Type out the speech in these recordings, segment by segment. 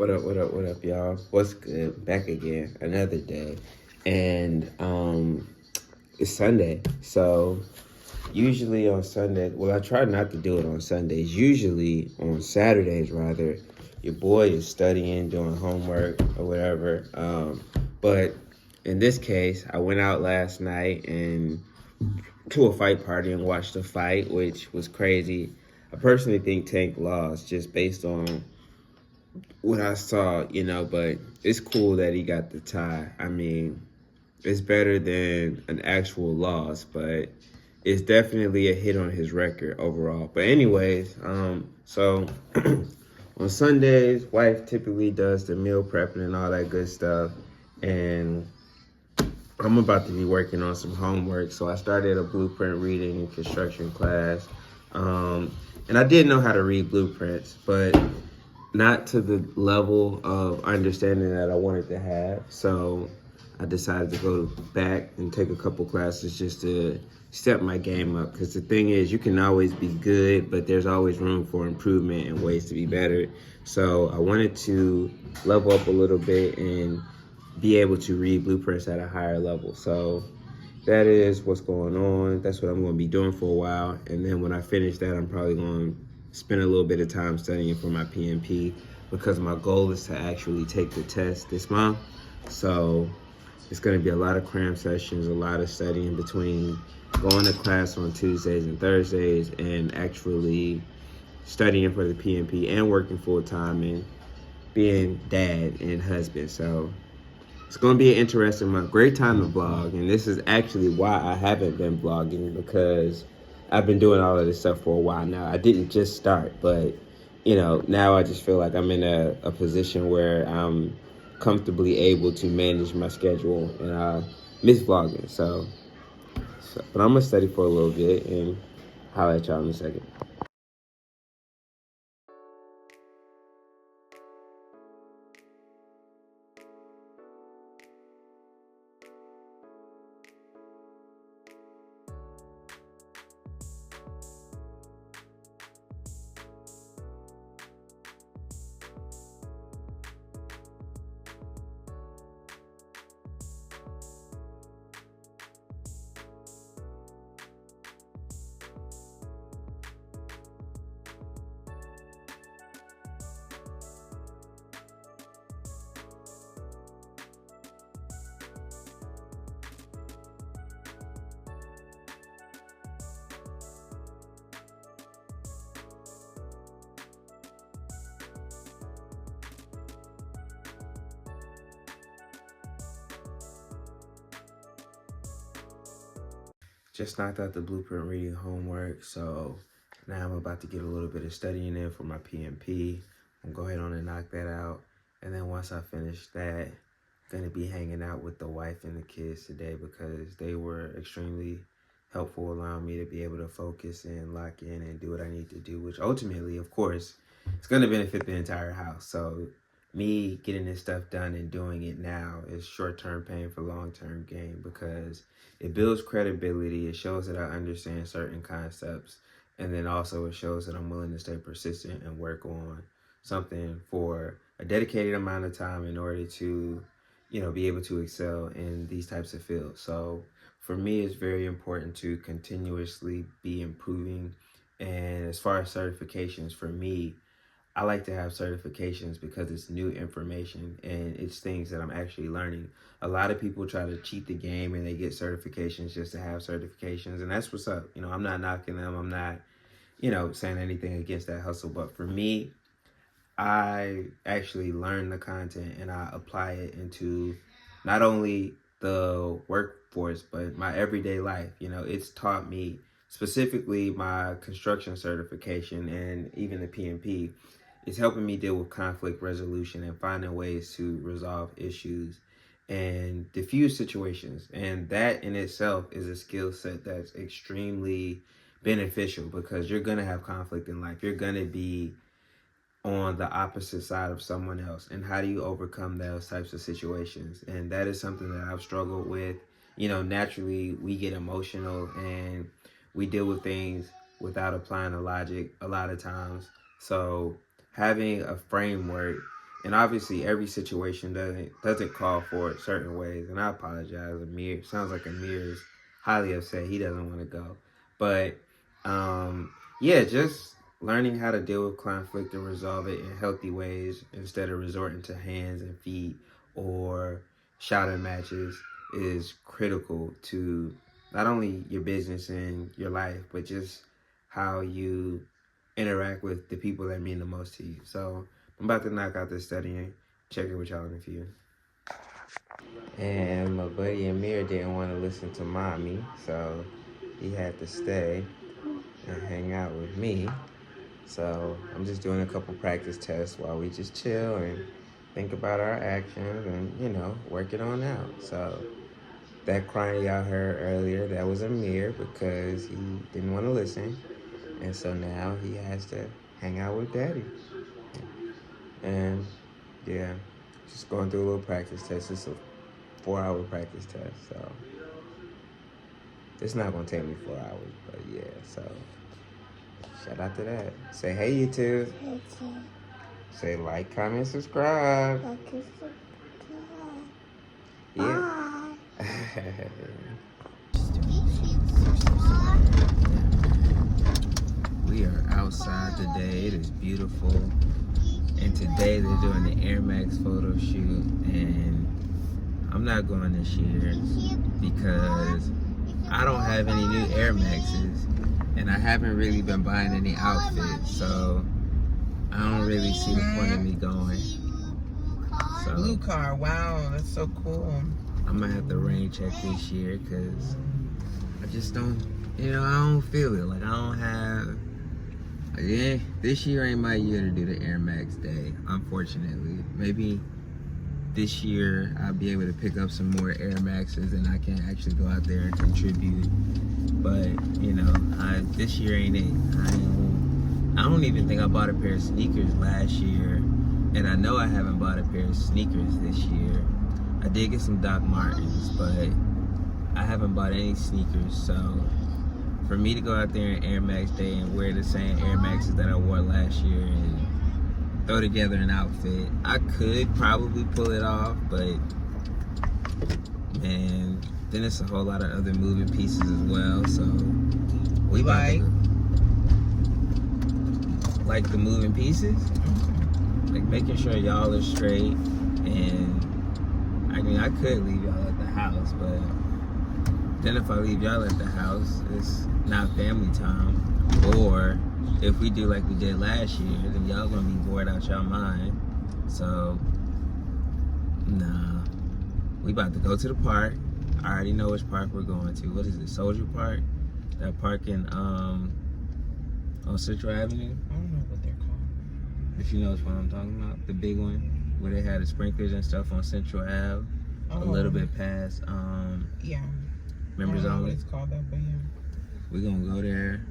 What up, y'all? What's good? Back again, another day, and it's Sunday. So usually on Sunday, well, I try not to do it on Sundays. Usually on Saturdays, rather, your boy is studying, doing homework or whatever. But in this case, I went out last night and to a fight party and watched a fight, which was crazy. I personally think Tank lost just based on what I saw, but it's cool that he got the tie. I mean, it's better than an actual loss, but it's definitely a hit on his record overall. But anyways, so on Sundays, wife typically does the meal prepping and all that good stuff, and I'm about to be working on some homework. So I started a blueprint reading and construction class, and I did know how to read blueprints, but not to the level of understanding that I wanted to have. So I decided to go back and take a couple classes just to step my game up. Because the thing is, you can always be good, but there's always room for improvement and ways to be better. So I wanted to level up a little bit and be able to read blueprints at a higher level. So that is what's going on. That's what I'm going to be doing for a while. And then when I finish that, I'm probably going to spend a little bit of time studying for my PMP because my goal is to actually take the test this month. So it's going to be a lot of cram sessions, a lot of studying between going to class on Tuesdays and Thursdays and actually studying for the PMP and working full time and being dad and husband. So it's going to be an interesting month. Great time to vlog. And this is actually why I haven't been vlogging, because I've been doing all of this stuff for a while now. I didn't just start, but, now I just feel like I'm in a position where I'm comfortably able to manage my schedule, and I miss vlogging. But I'm going to study for a little bit and holler at y'all in a second. Just knocked out the blueprint reading homework, so now I'm about to get a little bit of studying in for my PMP. I'm gonna go ahead on and knock that out. And then once I finish that, I'm gonna be hanging out with the wife and the kids today because they were extremely helpful, allowing me to be able to focus and lock in and do what I need to do, which ultimately, of course, it's gonna benefit the entire house. So me getting this stuff done and doing it now is short-term pain for long-term gain, because it builds credibility. It shows that I understand certain concepts. And then also it shows that I'm willing to stay persistent and work on something for a dedicated amount of time in order to, be able to excel in these types of fields. So for me, it's very important to continuously be improving. And as far as certifications, for me, I like to have certifications because it's new information and it's things that I'm actually learning. A lot of people try to cheat the game and they get certifications just to have certifications, and that's what's up. I'm not knocking them. I'm not, saying anything against that hustle. But for me, I actually learn the content and I apply it into not only the workforce, but my everyday life. It's taught me, specifically my construction certification and even the PMP, it's helping me deal with conflict resolution and finding ways to resolve issues and diffuse situations. And that in itself is a skill set that's extremely beneficial because you're going to have conflict in life. You're going to be on the opposite side of someone else, and how do you overcome those types of situations? And that is something that I've struggled with. Naturally we get emotional and we deal with things without applying the logic a lot of times. So having a framework And obviously every situation doesn't call for it certain ways. And I apologize. Amir, sounds like Amir is highly upset. He doesn't want to go. But yeah, just learning how to deal with conflict and resolve it in healthy ways instead of resorting to hands and feet or shouting matches is critical to not only your business and your life, but just how you interact with the people that mean the most to you. So I'm about to knock out this study and check in with y'all in a few. And my buddy Amir didn't want to listen to mommy, so he had to stay and hang out with me. So I'm just doing a couple practice tests while we just chill and think about our actions and, you know, work it on out. So that crying y'all heard earlier, that was Amir because he didn't want to listen. And so now he has to hang out with daddy. And yeah, just going through a little practice test. It's a 4-hour practice test. So it's not going to take me 4 hours, but yeah, so shout out to that. Say hey, YouTube. Hey, Say like, comment, subscribe. like and subscribe. Yeah. Bye. We are outside today. It is beautiful. And today they're doing the Air Max photo shoot. And I'm not going this year because I don't have any new Air Maxes. And I haven't really been buying any outfits. So I don't really see the point of me going. So Blue car, wow, that's so cool. I'm gonna have to rain check this year because I just don't, you know, I don't feel it. Like I don't have, yeah, this year ain't my year to do the Air Max day, unfortunately. Maybe this year I'll be able to pick up some more Air Maxes and I can actually go out there and contribute. But, you know, this year ain't it. I don't even think I bought a pair of sneakers last year. And I know I haven't bought a pair of sneakers this year. I did get some Doc Martens, but I haven't bought any sneakers. So for me to go out there on Air Max Day and wear the same Air Maxes that I wore last year and throw together an outfit, I could probably pull it off, but man, then it's a whole lot of other moving pieces as well. So we about to like the moving pieces, like making sure y'all are straight. And I mean, I could leave y'all at the house, but then if I leave y'all at the house, it's not family time. Or if we do like we did last year, then y'all gonna be bored out y'all mind. So nah, we about to go to the park. I already know which park we're going to. What is it, Soldier Park? That park in on Central Avenue? I don't know what they're called. If you know which one I'm talking about, the big one where they had the sprinklers and stuff on Central Ave, a little bit past Yeah. Members I don't know Only. what it's called though, but yeah. We're gonna go there.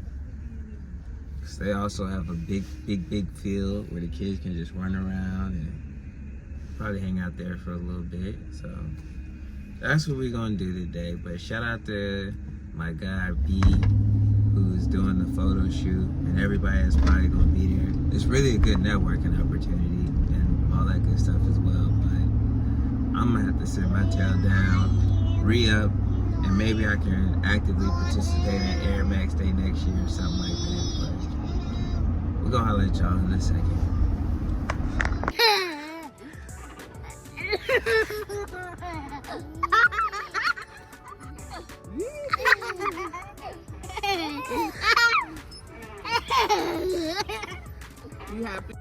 'Cause they also have a big field where the kids can just run around and probably hang out there for a little bit. So that's what we're gonna do today. But shout out to my guy B, who's doing the photo shoot, and everybody that's probably gonna be there. It's really a good networking opportunity and all that good stuff as well. But I'm gonna have to sit my tail down, re-up, and maybe I can actively participate in Air Max Day next year or something like that. But we're gonna holler at y'all in a second. You happy?